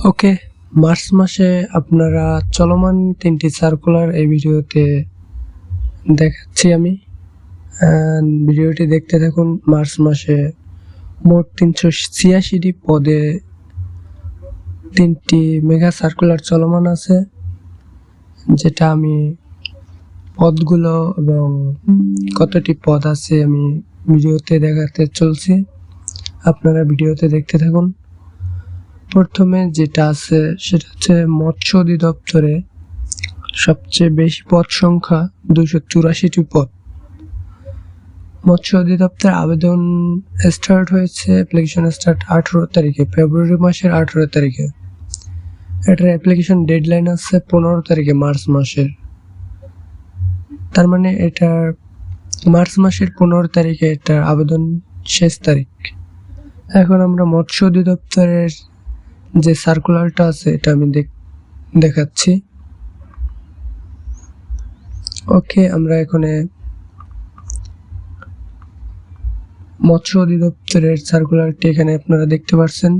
ওকে, March মাসে আপনারা চলমান ৩টি সার্কুলার এই ভিডিওতে দেখাচ্ছি আমি। ভিডিওটি দেখতে থাকুন। মার্চ মাসে মোট ৩৮৬টি পদে ৩টি মেগা সার্কুলার চলমান আছে, যেটা আমি পদগুলো এবং কতটি পদ আছে আমি ভিডিওতে দেখাতে চলছি। আপনারা ভিডিওতে দেখতে থাকুন। প্রথমে যেটা আছে সেটা হচ্ছে মৎস্য অধিদপ্তরে সবচেয়ে বেশি পদ সংখ্যা 284টি পদ। মৎস্য অধিদপ্তর আবেদন স্টার্ট হয়েছে, অ্যাপ্লিকেশন স্টার্ট 18 তারিখে, ফেব্রুয়ারি মাসের 18 তারিখে। এটার অ্যাপ্লিকেশন ডেডলাইন আছে 15 তারিখে মার্চ মাসের। তার মানে এটার মার্চ মাসের 15 তারিখে এটার আবেদন শেষ তারিখ। এখন আমরা মৎস্য অধিদপ্তরের যে সার্কুলারটা আছে এটা আমি দেখাচ্ছি। ওকে, আমরা এখানে মৎস্য অধিদপ্তরের সার্কুলারটি এখানে আপনারা দেখতে পাচ্ছেন।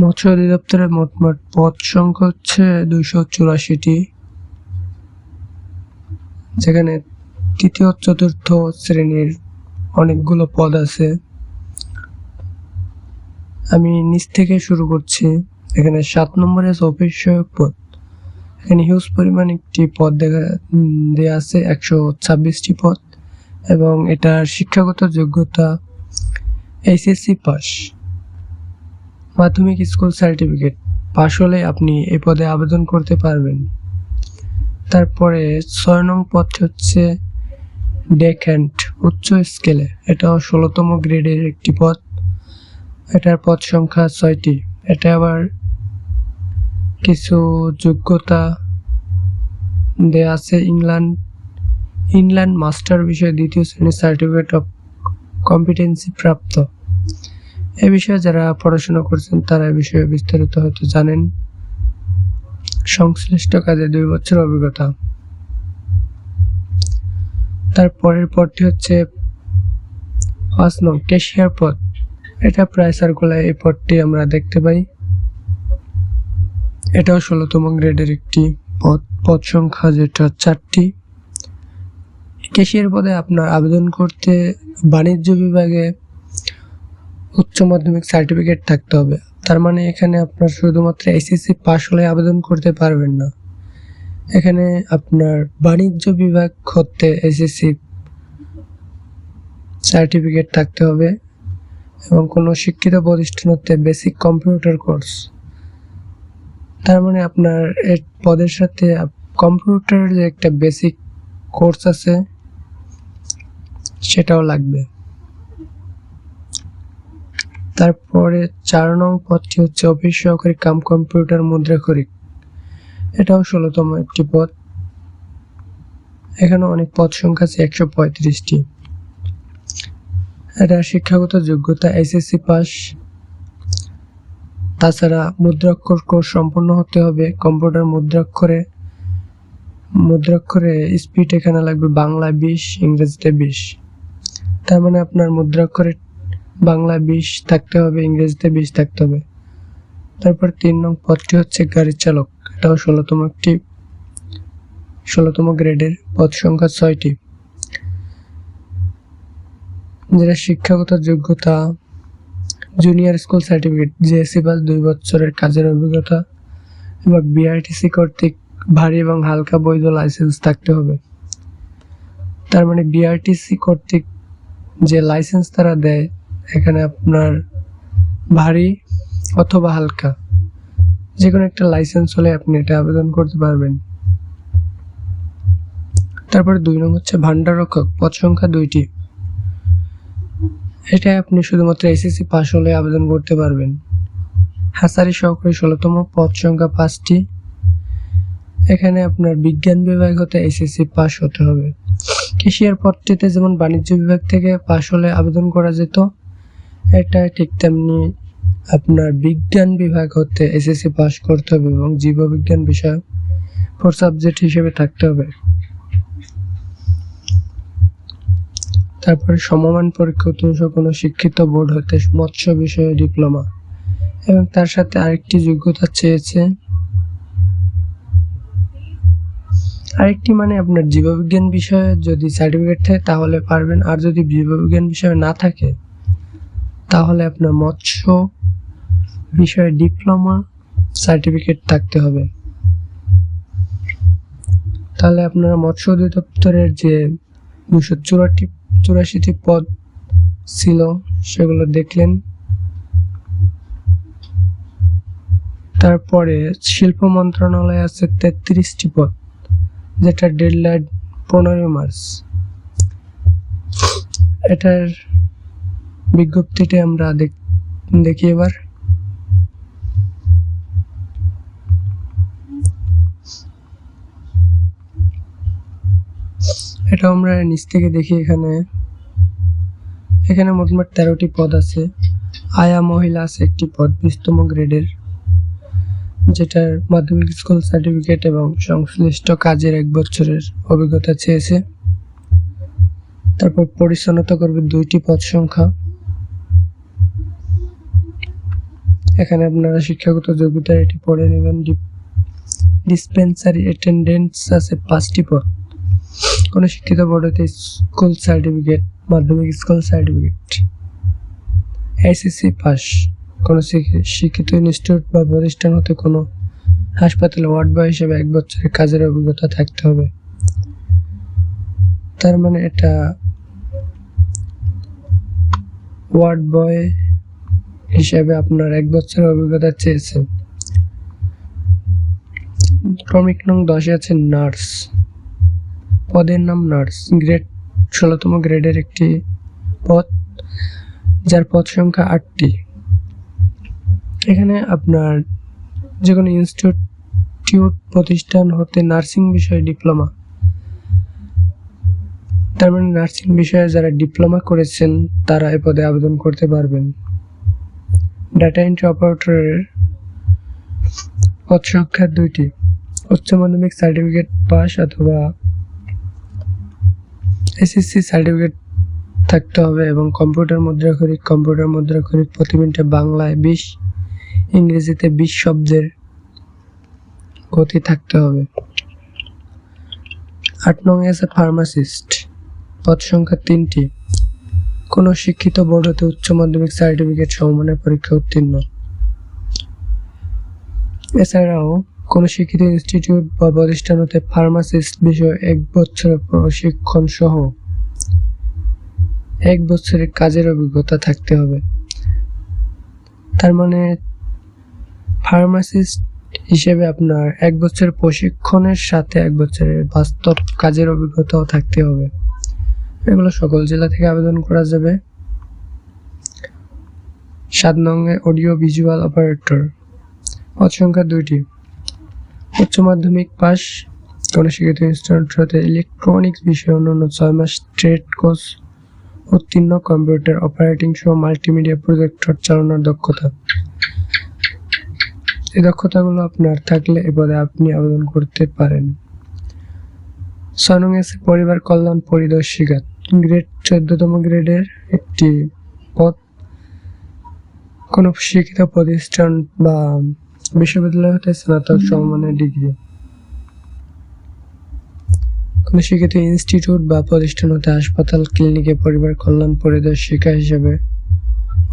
মৎস্য অধিদপ্তরের মোট পদ সংখ্যা হচ্ছে 284টি, যেখানে তৃতীয় চতুর্থ শ্রেণীর অনেকগুলো পদ আছে। আমি নিচ থেকে শুরু করছি। এখানে 7 নম্বরে আছে অফিস সহায়ক পদ। এখানে হিউজ পরিমাণ একটি পদ দেয়া আছে, 126টি পদ, এবং এটার শিক্ষাগত যোগ্যতা এইচএসসি পাস, মাধ্যমিক স্কুল সার্টিফিকেট পাস হলে আপনি এই পদে আবেদন করতে পারবেন। তারপরে 6 নং পদটি হচ্ছে ডেক হ্যান্ড উচ্চ স্কেলে, এটাও 16তম গ্রেডের একটি পদ। এটার পদ সংখ্যা 6টি। এটা আবার কিছু যোগ্যতা দেয়া আছে। ইংল্যান্ড মাস্টার বিষয়ে 2য় শ্রেণীর সার্টিফিকেট অফ কম্পিটেন্সি প্রাপ্ত। এ বিষয়ে যারা পড়াশোনা করছেন তারা এ বিষয়ে বিস্তারিত হয়তো জানেন। সংশ্লিষ্ট কাজে 2 বছর অভিজ্ঞতা। তারপরের পদটি হচ্ছে 5 নং ক্যাশিয়ার পদ। এটা প্রায় সার্কুলার এই পদটি আমরা দেখতে পাই। এটাও 16তম গ্রেডের একটি পদ সংখ্যা যেটা 4টি। ক্যাশিয়ার পদে আপনার আবেদন করতে বাণিজ্য বিভাগে উচ্চ মাধ্যমিক সার্টিফিকেট থাকতে হবে। তার মানে এখানে আপনার শুধুমাত্র এইচএসসি পাস হলে আবেদন করতে পারবেন না। এখানে আপনার বাণিজ্য বিভাগ হতে এসএসসি সার্টিফিকেট থাকতে হবে এবং কোনো শিক্ষিত প্রতিষ্ঠান হতে বেসিক কম্পিউটার কোর্স। তার মানে আপনার এই পদের সাথে কম্পিউটারের যে একটা বেসিক কোর্স আছে সেটাও লাগবে। তারপরে 4 নং পদটি হচ্ছে অফিস সহকারী কাম কম্পিউটার মুদ্রাক্ষরিক। এটাও 16তম একটি পদ। এখানে অনেক পদ সংখ্যা আছে 135টি। এটা শিক্ষাগত যোগ্যতা এইচএসসি পাস। তাছাড়া মুদ্রাক্ষর কোর্স সম্পন্ন হতে হবে। কম্পিউটার মুদ্রাক্ষরে স্পিড এখানে লাগবে বাংলা 20, ইংরেজিতে 20। তার মানে আপনার মুদ্রাক্ষরে বাংলা 20 থাকতে হবে, ইংরেজিতে 20 থাকতে হবে। তারপর 3 নং পদটি হচ্ছে গাড়ি চালক। এটাও 16তম গ্রেডের, পদ সংখ্যা 6টি। যেটা শিক্ষাগত যোগ্যতা junior school certificate, GSC pass, 2 বছরের কাজের অভিজ্ঞতা এবং বিআরটিসি কর্তৃক ভারী এবং হালকা বৈধ লাইসেন্স থাকতে হবে। তার মানে বিআরটিসি কর্তৃক যে লাইসেন্স তারা দেয়, এখানে আপনার ভারী অথবা হালকা যে কোনো একটা লাইসেন্স হলে আপনি এটা আবেদন করতে পারবেন। তারপরে 2 নং হচ্ছে ভান্ডাররক্ষক, পদ সংখ্যা 2টি। এটা আপনি শুধুমাত্র এসএসসি পাস হলে আবেদন করতে পারবেন। হাসারি সহকারী 16তম, পদ সংখ্যা 5টি। এখানে আপনার বিজ্ঞান বিভাগ হতে এসএসসি পাস হতে হবে। ক্যাশিয়ার পদটিতে যেমন বাণিজ্য বিভাগ থেকে পাস হলে আবেদন করা যেত, এটা ঠিক তেমনি আপনার বিজ্ঞান বিভাগ হতে এসএসসি পাস করতে হবে এবং জীববিজ্ঞান বিষয় 4 সাবজেক্ট হিসেবে থাকতে হবে। তারপরে সমমান পরীক্ষা উত্তীর্ণ কোনো শিক্ষিত বোর্ড হতে মৎস্য বিষয়ে ডিপ্লোমা, এবং তার সাথে আরেকটি যোগ্যতা চেয়েছে, আরেকটি মানে আপনার জীববিজ্ঞান বিষয়ে যদি সার্টিফিকেট থাকে তাহলে পারবেন, আর যদি জীববিজ্ঞান বিষয়ে না থাকে তাহলে আপনার মৎস্য বিষয়ে ডিপ্লোমা সার্টিফিকেট থাকতে হবে। তাহলে আপনারা মৎস্য অধিদপ্তরের যে 284টি পদ ছিল সেগুলো দেখলেন। তারপরে শিল্প মন্ত্রণালয়ে আছে 33টি পদ, যেটা ডেডলাইন 15 মার্চ। এটার বিজ্ঞপ্তিটা আমরা দেখি এবার। এটা আমরা নিচ থেকে দেখি। এখানে মোটমাট 13টি পদ আছে। আয়া মহিলা আছে একটি পদ, 20তম গ্রেডের, যেটার মাধ্যমিক স্কুল সার্টিফিকেট এবং সংশ্লিষ্ট কাজের 1 বছরের অভিজ্ঞতা চেয়েছে। তারপর পরিচ্ছন্নতা করবে 2টি পদ সংখ্যা। এখানে আপনারা শিক্ষাগত যোগ্যতা এটি পড়ে নেবেন। ডিসপেন্সারি অ্যাটেন্ডেন্টস আছে 5টি পদ, কোন শিক্ষিত বোর্ড হতে স্কুল সার্টিফিকেট, মাধ্যমিক স্কুল সার্টিফিকেট, এসএসসি পাস, কোন শিক্ষিত ইনস্টিটিউট বা প্রতিষ্ঠান হতে কোনো হাসপাতালে ওয়ার্ড বয় হিসেবে 1 বছরের কাজের অভিজ্ঞতা থাকতে হবে। তার মানে এটা ওয়ার্ড বয় হিসেবে আপনার 1 বছরের অভিজ্ঞতা চেয়েছে। ক্রমিক নং 10 আছে নার্স, পদের নাম নার্স, গ্রেড 16তম গ্রেডের একটি পদ, যার পদ সংখ্যা 8টি। এখানে আপনার যে কোনো ইনস্টিটিউট প্রতিষ্ঠান হতে নার্সিং বিষয়ে ডিপ্লোমা, তার মানে নার্সিং বিষয়ে যারা ডিপ্লোমা করেছেন তারা এই পদে আবেদন করতে পারবেন। ডাটা এন্ট্রি অপারেটরের পদ সংখ্যা 2টি, উচ্চ মাধ্যমিক সার্টিফিকেট পাস অথবা এসএসসি সার্টিফিকেট থাকতে হবে, এবং কম্পিউটার মুদ্রাক্ষরিক প্রতি মিনিটে বাংলায় 20, ইংরেজিতে 20 শব্দের গতি থাকতে হবে। 8 নং আছে ফার্মাসিস্ট, পদ সংখ্যা 3টি, কোন শিক্ষিত বোর্ড হতে উচ্চ মাধ্যমিক সার্টিফিকেট সমমানের পরীক্ষা উত্তীর্ণ। এছাড়াও কোন শিক্ষিত ইনস্টিটিউট বা প্রতিষ্ঠান হতে ফার্মাসিস্ট বিষয়ে 1 বছরের প্রশিক্ষণ সহ 1 বছরের কাজের অভিজ্ঞতা থাকতে হবে। তার মানে ফার্মাসিস্ট হিসেবে আপনার 1 বছরের প্রশিক্ষণের সাথে 1 বছরের বাস্তব কাজের অভিজ্ঞতাও থাকতে হবে। এগুলো সকল জেলা থেকে আবেদন করা যাবে। 7 নং অডিও ভিজুয়াল অপারেটর, পদ সংখ্যা 2টি, উচ্চ মাধ্যমিক পাস, কোন শিক্ষিত ইনস্টিটিউট হতে ইলেকট্রনিক্স বিষয়ে অন্যান্য 6 মাস ট্রেড কোর্স উত্তীর্ণ, কম্পিউটার অপারেটিং সহ মাল্টিমিডিয়া প্রজেক্টর চালানোর দক্ষতা। এই দক্ষতাগুলো আপনার থাকলে এবারে আপনি আবেদন করতে পারেন। 6 নং আছে পরিবার কল্যাণ পরিদর্শিকা, গ্রেড 14তম গ্রেডের একটি পদ, কোন শিক্ষিত প্রতিষ্ঠান বা বিশ্ববিদ্যালয় হতে স্নাতক সমমানের ডিগ্রি, কোন শিক্ষিত ইনস্টিটিউট বা প্রতিষ্ঠান হতে হাসপাতাল ক্লিনিকে পরিবার কল্যাণ পরিদর্শিকা হিসেবে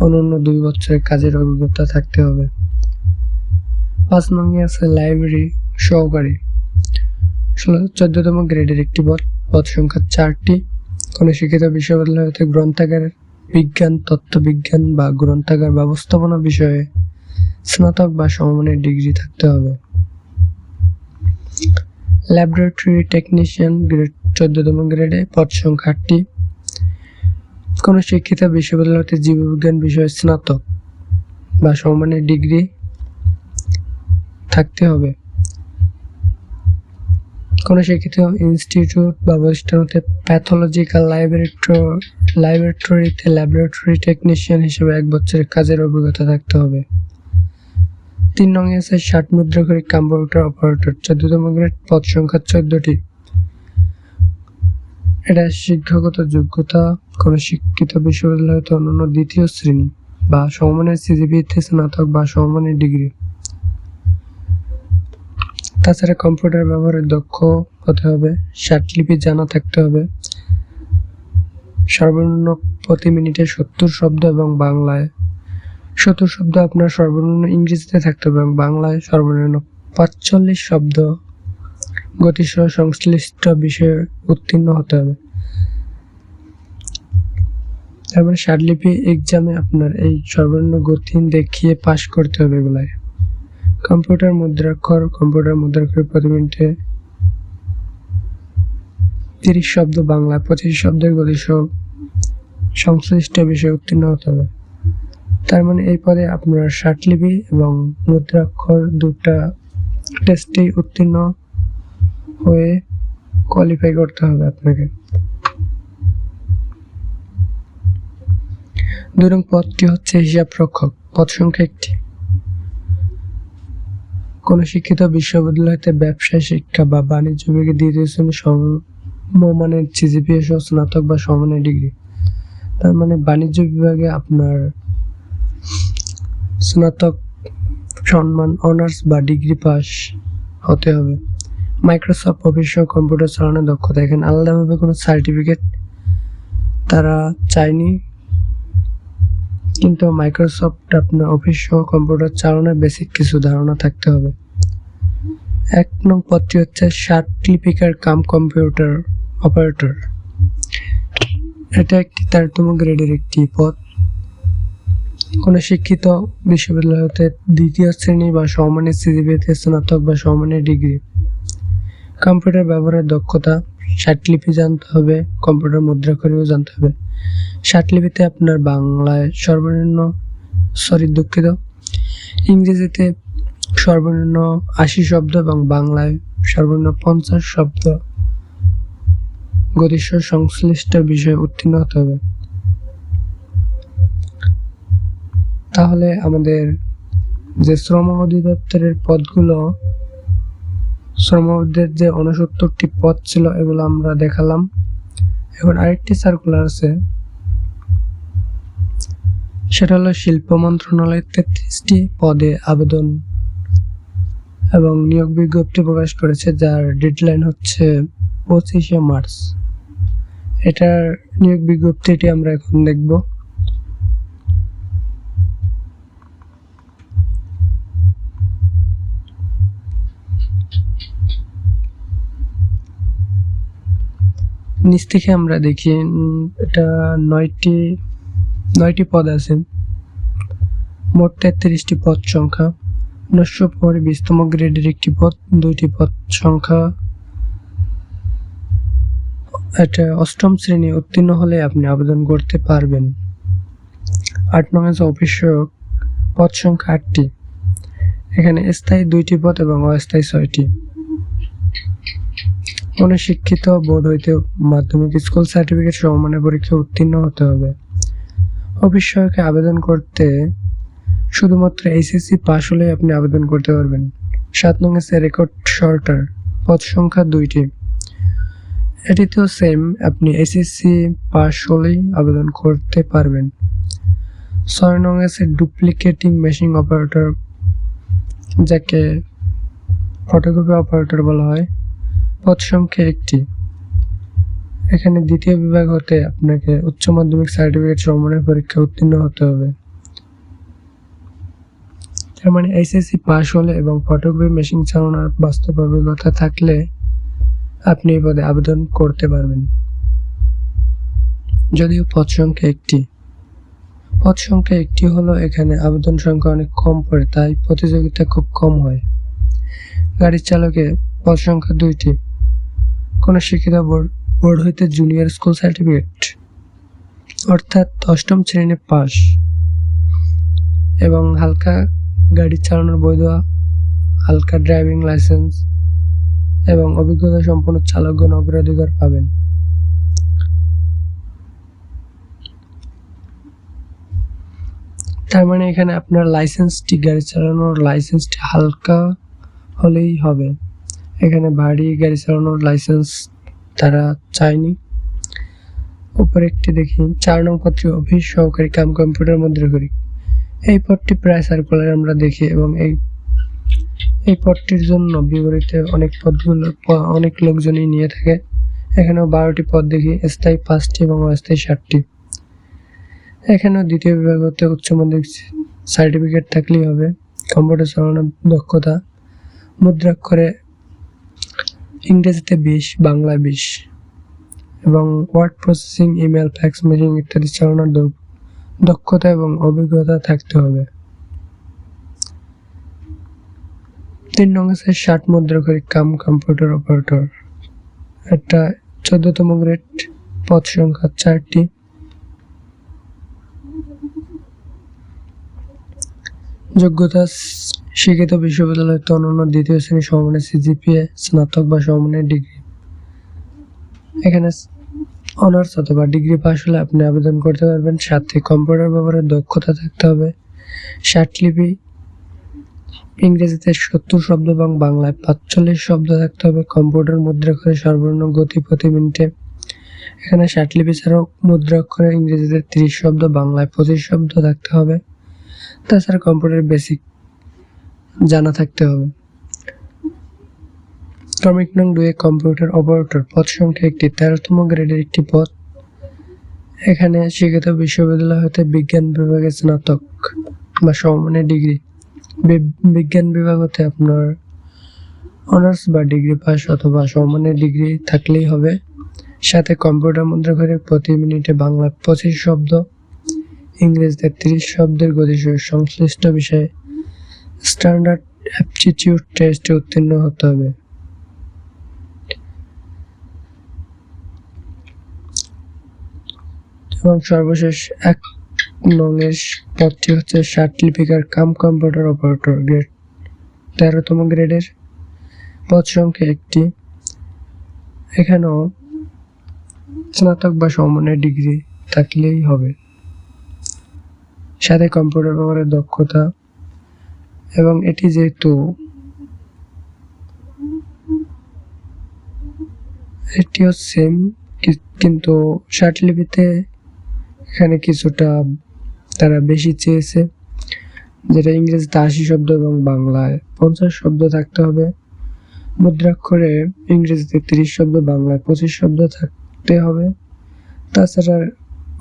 অনন্য 2 বছরের কাজের অভিজ্ঞতা থাকতে হবে। 5 নং আছে লাইব্রেরি সহকারী, 14তম গ্রেডের একটি পদ সংখ্যা 4টি, কোন শিক্ষিত বিশ্ববিদ্যালয় হতে গ্রন্থাগার বিজ্ঞান, তত্ত্ববিজ্ঞান বা গ্রন্থাগার ব্যবস্থাপনা বিষয়ে স্নাতক বা সমমানের ডিগ্রি থাকতে হবে। ল্যাবরেটরি টেকনিশিয়ান, গ্রেড 14তম গ্রেডে, পদ সংখ্যা 8টি, কোন শিক্ষিত বিশ্ববিদ্যালয় হতে জীববিজ্ঞান বিষয়ে স্নাতক বা সমমানের ডিগ্রি থাকতে হবে। কোন শিক্ষিত ইনস্টিটিউট বা প্রতিষ্ঠান হতে প্যাথোলজিক্যাল ল্যাবরেটরিতে ল্যাবরেটরি টেকনিশিয়ান হিসেবে 1 বছরের কাজের অভিজ্ঞতা থাকতে হবে। 3 নং আছে 60 মুদ্রাক্ষরিক কম্পিউটার অপারেটর, 14তম গ্রেড, পদ সংখ্যা 14টি, এটা শিক্ষাগত যোগ্যতা কোনো শিক্ষিত বিশ্ববিদ্যালয় হতে অন্যান্য দ্বিতীয় শ্রেণী বা সমমানের সিজিপিএতে স্নাতক বা সমমানের ডিগ্রি। তাছাড়া কম্পিউটার ব্যবহারে দক্ষ হতে হবে, ষাটলিপি জানা থাকতে হবে, সর্বনিম্ন প্রতি মিনিটে 70 শব্দ এবং বাংলায় 70 শব্দ আপনার সর্বনিম্ন ইংরেজিতে থাকতে হবে এবং বাংলায় সর্বনিম্ন 45 শব্দ গতিসহ সংশ্লিষ্ট বিষয়ে উত্তীর্ণ হতে হবে। তার মানে ষাটলিপি এক্সামে আপনার এই সর্বনিম্ন গতি দেখিয়ে পাস করতে হবে এগুলাই। কম্পিউটার মুদ্রাক্ষর প্রতি মিনিটে 30 শব্দ বাংলা, 25 শব্দের গতিসহ সংশ্লিষ্ট বিষয়ে উত্তীর্ণ হতে হবে। তার মানে এই পদে আপনার ষাটলিপি এবং মুদ্রাক্ষর দুটা টেস্টেই উত্তীর্ণ হয়ে কোয়ালিফাই করতে হবে আপনাকে। 2 নং পদটি হচ্ছে হিসাব রক্ষক, পদ সংখ্যা 1টি। কোন শিক্ষিত বিশ্ববিদ্যালয়তে ব্যবসায় শিক্ষা বা বাণিজ্য বিভাগে দ্বিতীয় শ্রেণী সমমানের সিজিপিএ সহ স্নাতক বা সমমানের ডিগ্রি। তার মানে বাণিজ্য বিভাগে আপনার স্নাতক সম্মান অনার্স বা ডিগ্রি পাস হতে হবে। মাইক্রোসফট অফিস ও কম্পিউটার চালানোর দক্ষতা, এখানে আলাদাভাবে কোনো সার্টিফিকেট তারা চায়নি, কিন্তু মাইক্রোসফট আপনার অফিস ও কম্পিউটার চালানোর বেসিক কিছু ধারণা থাকতে হবে। 1 নং পদটি হচ্ছে ষাটলিপিকার কাম কম্পিউটার অপারেটর। এটা একটি 13তম গ্রেডের একটি পদ। কোন শিক্ষিত বিশ্ববিদ্যালয় হতে দ্বিতীয় শ্রেণী বা সমমানের সিজিপিএতে স্নাতক বা সমমানের ডিগ্রি। কম্পিউটার ব্যবহারের দক্ষতা, ষাটলিপি জানতে হবে, কম্পিউটার মুদ্রাক্ষরও জানতে হবে। ষাটলিপিতে আপনার বাংলায় ইংরেজিতে সর্বনিম্ন 80 শব্দ এবং বাংলায় সর্বনিম্ন 50 শব্দ গতিসহ সংশ্লিষ্ট বিষয়ে উত্তীর্ণ হতে হবে। তাহলে আমাদের যে শ্রম অধিদপ্তরের পদগুলো, শ্রমদের যে 69টি পদ ছিল এগুলো আমরা দেখালাম। এখন আরেকটি সার্কুলার আছে, সেটা হলো শিল্প মন্ত্রণালয়ের 33টি পদে আবেদন এবং নিয়োগ বিজ্ঞপ্তি প্রকাশ করেছে, যার ডেডলাইন হচ্ছে 25শে মার্চ। এটার নিয়োগ বিজ্ঞপ্তিটি আমরা এখন দেখব। নিচ থেকে আমরা দেখি এটা 9টি পদ আছে, মোট 33টি পদ সংখ্যা। 20তম গ্রেডের একটি পদ, 2টি পদ সংখ্যা। এটা 8ম শ্রেণী উত্তীর্ণ হলে আপনি আবেদন করতে পারবেন। 8 নং অফিস সহায়ক, পদ সংখ্যা 8টি। এখানে স্থায়ী 2টি পদ এবং অস্থায়ী 6টি। কোন শিক্ষিত বোর্ড হইতে মাধ্যমিক স্কুল সার্টিফিকেট সমমানের পরীক্ষা উত্তীর্ণ হতে হবে। অফিস সহায়কে আবেদন করতে শুধুমাত্র এইচএসসি পাস হলে আপনি আবেদন করতে পারবেন। 7 নং রেকর্ড শর্টার, পদ সংখ্যা 2টি। এটিতেও সেম, আপনি এইচএসসি পাস হলেই আবেদন করতে পারবেন। 6 নং ডুপ্লিকেটিং মেশিন অপারেটর, যাকে ফটোকপি অপারেটর বলা হয়, পদ সংখ্যা 1টি। এখানে দ্বিতীয় বিভাগ হতে আপনাকে উচ্চ মাধ্যমিক সার্টিফিকেট সমমানের পরীক্ষা উত্তীর্ণ হতে হবে। তার মানে এইচএসসি পাস হলে এবং ফটোকপি মেশিন চালানোর বাস্তব অভিজ্ঞতা থাকলে আপনি এই পদে আবেদন করতে পারবেন। যদিও পদ সংখ্যা 1টি, পদ সংখ্যা 1টি হলো এখানে আবেদন সংখ্যা অনেক কম পড়ে, তাই প্রতিযোগিতা খুব কম হয়। গাড়ি চালকে পদ সংখ্যা 2টি। কোন শিক্ষিত বোর্ড হইতে জুনিয়র স্কুল সার্টিফিকেট অর্থাৎ 8ম শ্রেণী পাস এবং হালকা গাড়ি চালানোর বৈধ হালকা ড্রাইভিং লাইসেন্স এবং অভিজ্ঞতা সম্পন্ন চালকগণ অগ্রাধিকার পাবেন। তার মানে এখানে আপনার লাইসেন্সটি, গাড়ি চালানোর লাইসেন্সটি হালকা হলেই হবে। এখানে ভারী গাড়ি চালানোর লাইসেন্স তারা চায়নি। উপরে একটি দেখি 4 নং পদটি অফিস সহকারী কাম কম্পিউটার মুদ্রাক্ষরিক। এই পদটি প্রায় সার্কুলার আমরা দেখি এবং এই পদটির জন্য বিপরীতে অনেক লোকজনই নিয়ে থাকে। এখানেও 12টি পদ দেখি, স্থায়ী 5টি এবং অস্থায়ী 7টি। এখানেও দ্বিতীয় বিভাগ হতে উচ্চ মাধ্যমিক সার্টিফিকেট থাকলেই হবে। কম্পিউটার চালানোর দক্ষতা, মুদ্রাক্ষরে ইংরেজিতে 20, বাংলায় 20 এবং word processing, email, fax machine ইত্যাদি চালানোর দক্ষতা এবং অভিজ্ঞতা থাকতে হবে। 3 নং আছে 60 মুদ্রাক্ষরিক কাম কম্পিউটার অপারেটর। এটা 14তম গ্রেড, পদ সংখ্যা 4টি। যোগ্যতা শিক্ষিত বিশ্ববিদ্যালয় হতে অনন্য দ্বিতীয় শ্রেণী সমমানের সিজিপিএ, স্নাতক বা সমমানের ডিগ্রি। এখানে অনার্স অথবা ডিগ্রি পাস হলে আপনি আবেদন করতে পারবেন। সাথে কম্পিউটার ব্যবহারের দক্ষতা থাকতে হবে। ষাটলিপি ইংরেজিতে 70 শব্দ এবং বাংলায় 45 শব্দ থাকতে হবে। কম্পিউটার মুদ্রাক্ষরে সর্বনিম্ন গতি প্রতি মিনিটে। এখানে ষাটলিপি ছাড়াও মুদ্রাক্ষরে ইংরেজিতে 30 শব্দ, বাংলায় 25 শব্দ থাকতে হবে। তাছাড়া কম্পিউটার বেসিক জানা থাকতে হবে। ক্রমিক নং 2 কম্পিউটার অপারেটর, পদ সংখ্যা 1টি, 13তম গ্রেডের একটি পদ। এখানে শিক্ষিত বিশ্ববিদ্যালয় হতে বিজ্ঞান বিভাগে স্নাতক বা সমমানের ডিগ্রি। বিজ্ঞান বিভাগ হতে আপনার অনার্স বা ডিগ্রি পাস অথবা সমমানের ডিগ্রি থাকলেই হবে। সাথে কম্পিউটার মুদ্রাক্ষরে প্রতি মিনিটে বাংলায় 25 শব্দ, ইংরেজিতে 30 শব্দের গতিসহ সংশ্লিষ্ট বিষয়ে স্ট্যান্ডার্ড অ্যাপটিটিউড টেস্টে উত্তীর্ণ হতে হবে। এবং সর্বশেষ 1 নং এর পদটি হচ্ছে ষাটলিপিকার কাম কম্পিউটার অপারেটর, গ্রেড 13তম গ্রেডের, পদ সংখ্যা 1টি। এখানেও স্নাতক বা সমমানের ডিগ্রি থাকলেই হবে। সাথে কম্পিউটার ব্যবহারের দক্ষতা, এবং এটি যেহেতু এটিও সেম, কিন্তু ষাটলিপিতে এখানে কিছুটা তারা বেশি চেয়েছে, যেটা ইংরেজিতে 80 শব্দ এবং বাংলায় 50 শব্দ থাকতে হবে। মুদ্রাক্ষরে ইংরেজিতে 30 শব্দ, বাংলায় 25 শব্দ থাকতে হবে। তাছাড়া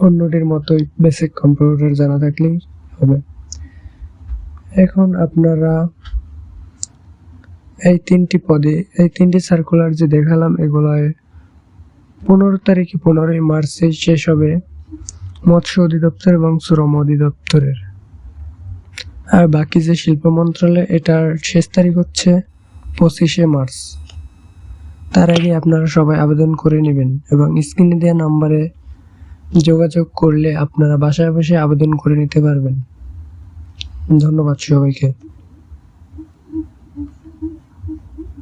অন্যটির মতোই বেসিক কম্পিউটার জানা থাকলেই হবে। এখন আপনারা এই 3টি পদে, এই 3টি সার্কুলার যে দেখালাম, এগুলায় 15 তারিখে 15ই মার্চে শেষ হবে মৎস্য অধিদপ্তর এবং শ্রম অধিদপ্তরের। আর বাকি যে শিল্প মন্ত্রণালয়, এটার শেষ তারিখ হচ্ছে 25শে মার্চ। তার আগে আপনারা সবাই আবেদন করে নেবেন এবং স্ক্রিনে দেওয়া নাম্বারে যোগাযোগ করলে আপনারা বাসায় বসে আবেদন করে নিতে পারবেন। ধন্যবাদ সবাইকে।